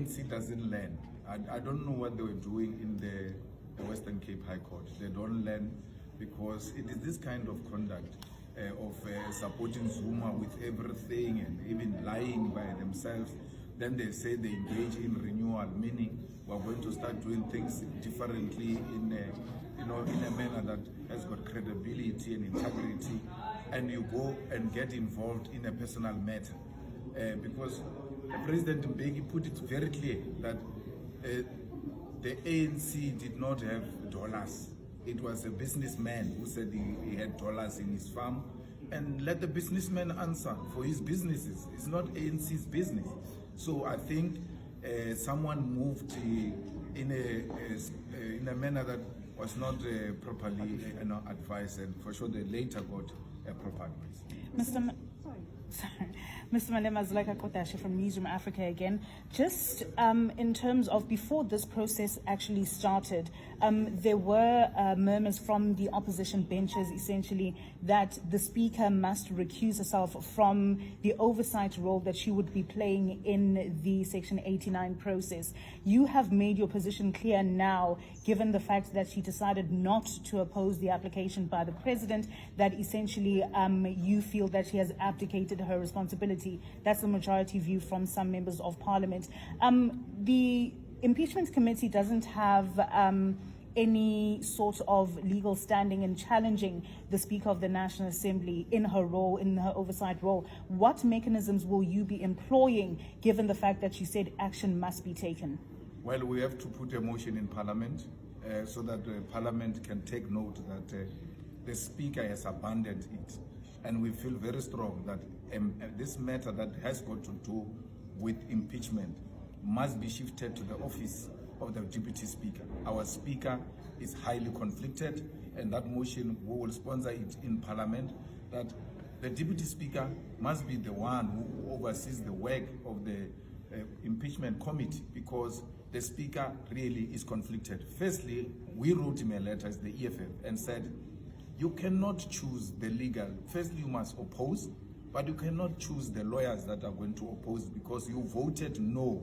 ANC doesn't learn. I don't know what they were doing in the Western Cape High Court. They don't learn because it is this kind of conduct of supporting Zuma with everything and even lying by themselves. Then they say they engage in renewal, meaning we're going to start doing things differently in a manner that has got credibility and integrity, and you go and get involved in a personal matter. Because President Mbeki put it very clear that the ANC did not have dollars. It was a businessman who said he had dollars in his farm, and let the businessman answer for his businesses. It's not ANC's business. So I think someone moved in a manner that was not properly advised, and for sure they later got a proper advice. Mr. Malema, Zulaika Kotashi from Newsroom Africa again. Just in terms of before this process actually started, there were murmurs from the opposition benches essentially that the Speaker must recuse herself from the oversight role that she would be playing in the Section 89 process. You have made your position clear now, given the fact that she decided not to oppose the application by the President, that essentially you feel that she has abdicated her responsibility. That's the majority view from some members of Parliament. The Impeachment Committee doesn't have any sort of legal standing in challenging the Speaker of the National Assembly in her role, in her oversight role. What mechanisms will you be employing, given the fact that you said action must be taken? Well, we have to put a motion in Parliament so that Parliament can take note that the Speaker has abandoned it. And we feel very strong that this matter that has got to do with impeachment must be shifted to the office of the Deputy Speaker. Our Speaker is highly conflicted, and that motion, we will sponsor it in Parliament, that the Deputy Speaker must be the one who oversees the work of the impeachment committee, because the Speaker really is conflicted. Firstly, we wrote him a letter as the EFF and said, you cannot choose the legal. Firstly, you must oppose, but you cannot choose the lawyers that are going to oppose because you voted no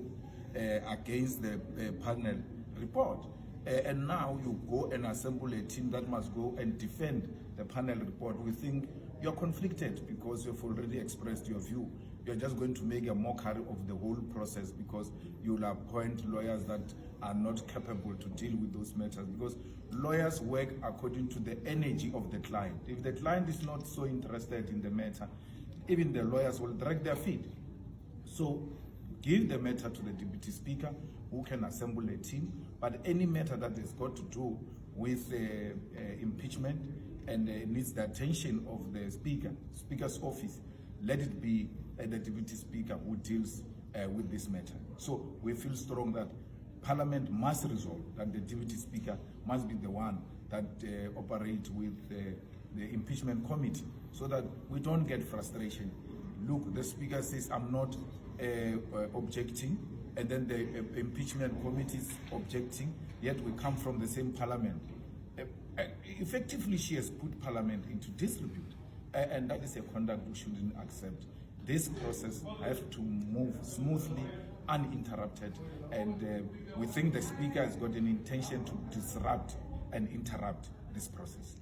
against the panel report. And now you go and assemble a team that must go and defend the panel report. We think you're conflicted because you've already expressed your view. You're just going to make a mockery of the whole process because you'll appoint lawyers that are not capable to deal with those matters, because lawyers work according to the energy of the client. If the client is not so interested in the matter, even the lawyers will drag their feet. So give the matter to the Deputy Speaker, who can assemble a team, but any matter that has got to do with impeachment and needs the attention of the Speaker's office, let it be the Deputy Speaker who deals with this matter. So we feel strong that Parliament must resolve that the Deputy Speaker must be the one that operates with the impeachment committee, so that we don't get frustration. Look, the Speaker says, I'm not objecting, and then the impeachment committee is objecting, yet we come from the same Parliament. Effectively, she has put Parliament into disrepute, and that is a conduct we shouldn't accept. This process has to move smoothly, uninterrupted, and we think the Speaker has got an intention to disrupt and interrupt this process.